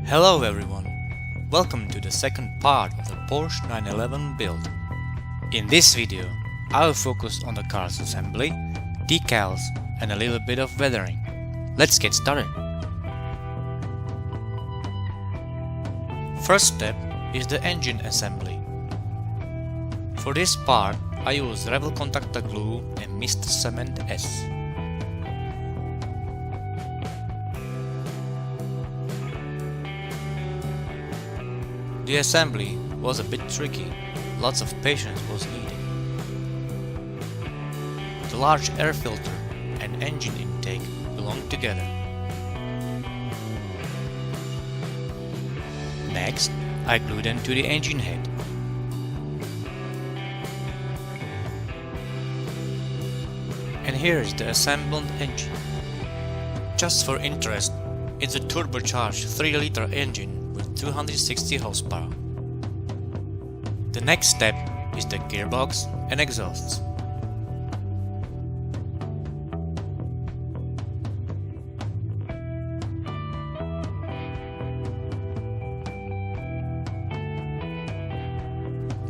Hello everyone, welcome to the second part of the Porsche 911 build. In this video, I will focus on the car's assembly, decals and a little bit of weathering. Let's get started. First step is the engine assembly. For this part, I use Revell contactor glue and Mr. Cement S. The assembly was a bit tricky, lots of patience was needed. The large air filter and engine intake belong together. Next, I glue them to the engine head. And here is the assembled engine. Just for interest, it's a turbocharged 3-liter engine with 260 horsepower. The next step is the gearbox and exhausts.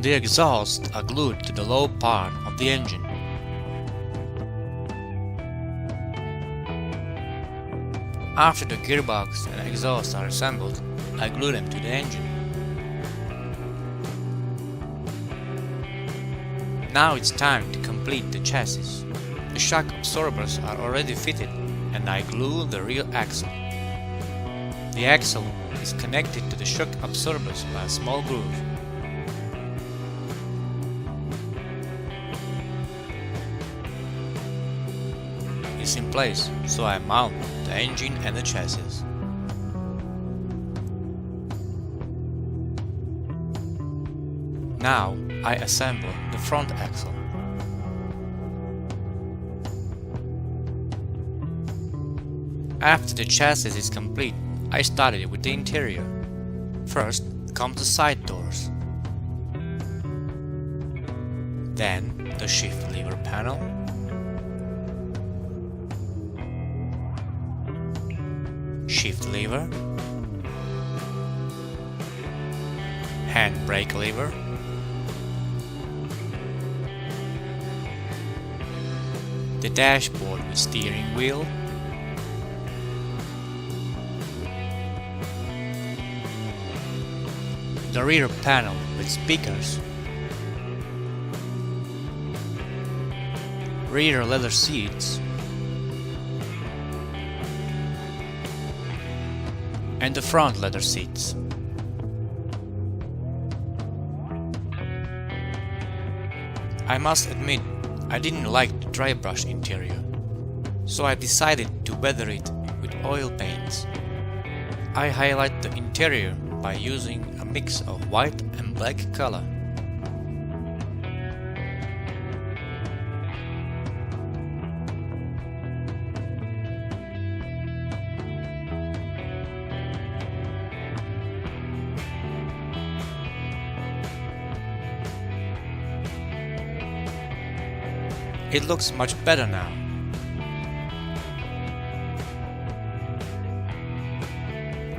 The exhausts are glued to the low part of the engine. After the gearbox and exhaust are assembled, I glue them to the engine. Now it's time to complete the chassis. The shock absorbers are already fitted and I glue the rear axle. The axle is connected to the shock absorbers by a small groove. It's in place, so I mount the engine and the chassis. Now I assemble the front axle. After the chassis is complete, I started with the interior. First come the side doors. Then the shift lever panel. Shift lever. Handbrake lever. The dashboard with steering wheel, the rear panel with speakers, rear leather seats, and the front leather seats. I must admit, I didn't like the dry brush interior, so I decided to weather it with oil paints. I highlight the interior by using a mix of white and black color. It looks much better now.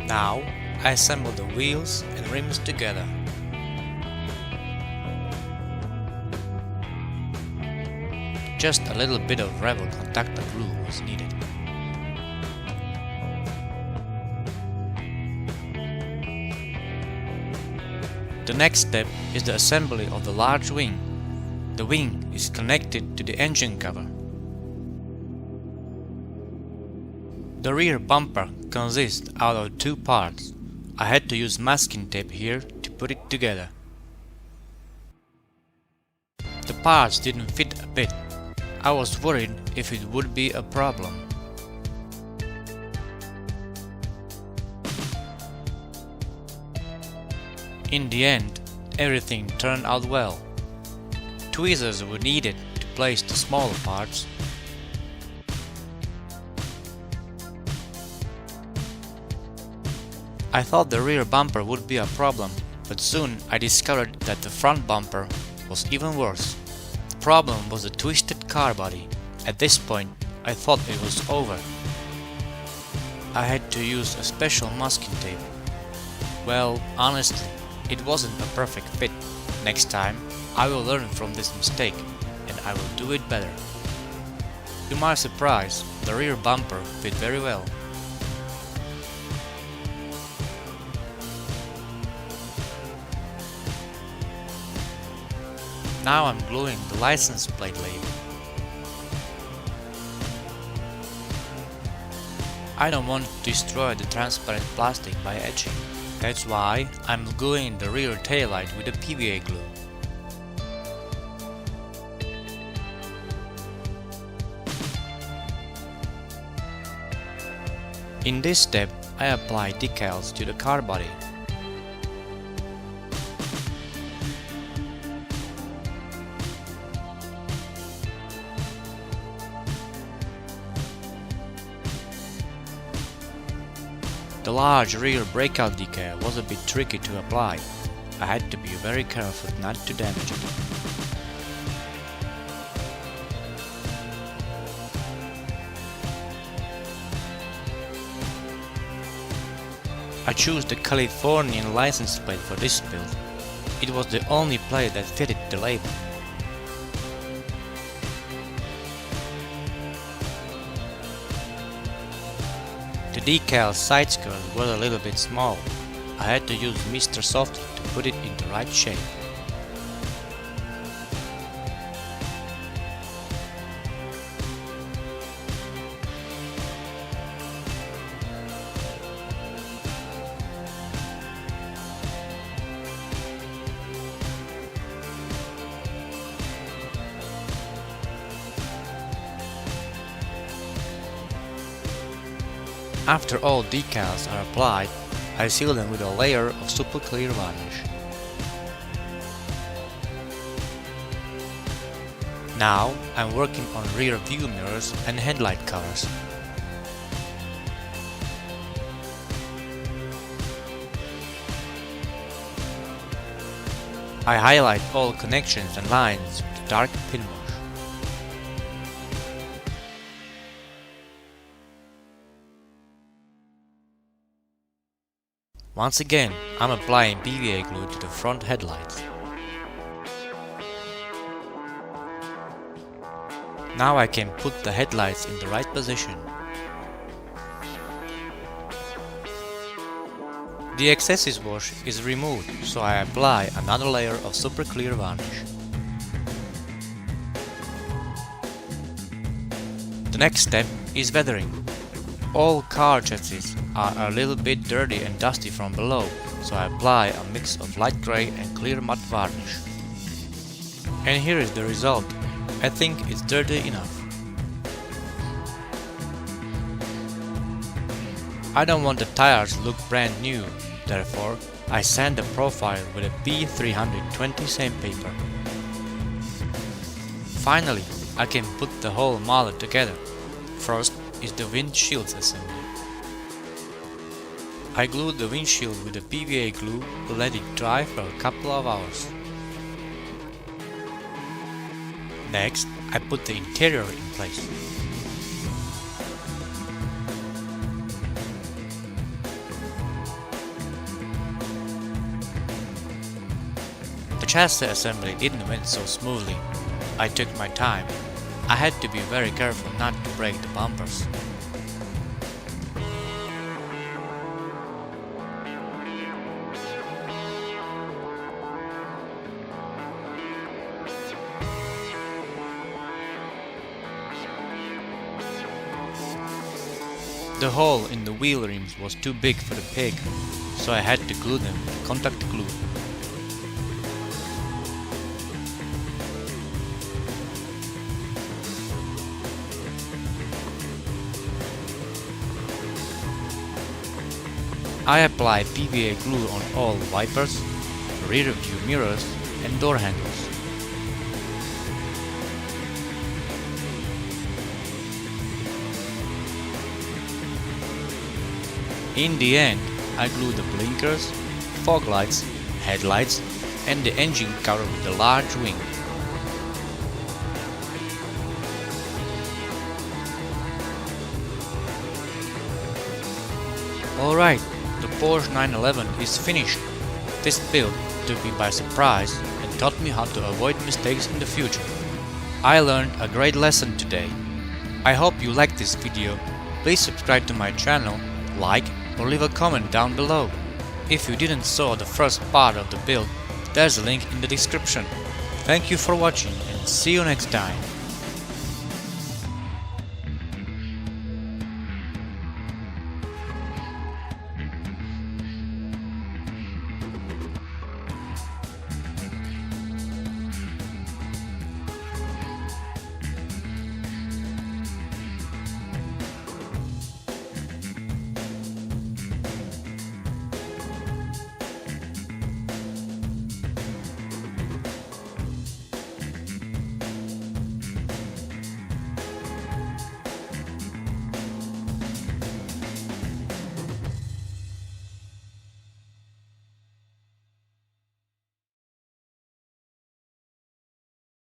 Now I assemble the wheels and rims together. Just a little bit of Revell contactor glue was needed. The next step is the assembly of the large wing. The wing is connected to the engine cover. The rear bumper consists out of two parts. I had to use masking tape here to put it together. The parts didn't fit a bit. I was worried if it would be a problem. In the end, everything turned out well. Tweezers were needed to place the smaller parts. I thought the rear bumper would be a problem, but soon I discovered that the front bumper was even worse. The problem was the twisted car body. At this point, I thought it was over. I had to use a special masking tape. Well, honestly, it wasn't a perfect fit. Next time, I will learn from this mistake and I will do it better. To my surprise, the rear bumper fit very well. Now I'm gluing the license plate label. I don't want to destroy the transparent plastic by etching. That's why I'm gluing the rear taillight with a PVA glue. In this step, I apply decals to the car body. The large rear breakout decal was a bit tricky to apply. I had to be very careful not to damage it. I chose the Californian license plate for this build. It was the only plate that fitted the label. The decal side skirt was a little bit small. I had to use Mr. Softy to put it in the right shape. After all decals are applied, I seal them with a layer of super clear varnish. Now I'm working on rear view mirrors and headlight covers. I highlight all connections and lines with dark pin wash. Once again, I'm applying PVA glue to the front headlights. Now I can put the headlights in the right position. The excessive wash is removed, so I apply another layer of super clear varnish. The next step is weathering. All car chassis are a little bit dirty and dusty from below, so I apply a mix of light grey and clear matte varnish. And here is the result. I think it's dirty enough. I don't want the tires to look brand new, therefore I sand the profile with a P320 sandpaper. Finally, I can put the whole model together. First is the windshield assembly. I glued the windshield with a PVA glue to let it dry for a couple of hours. Next, I put the interior in place. The chassis assembly didn't went so smoothly. I took my time. I had to be very careful not to break the bumpers. The hole in the wheel rims was too big for the pig, so I had to glue them with contact glue. I apply PVA glue on all wipers, rear view mirrors and door handles. In the end, I glue the blinkers, fog lights, headlights and the engine cover with the large wing. Alright, the Porsche 911 is finished. This build took me by surprise and taught me how to avoid mistakes in the future. I learned a great lesson today. I hope you liked this video. Please subscribe to my channel, like or leave a comment down below. If you didn't saw the first part of the build, there's a link in the description. Thank you for watching and see you next time.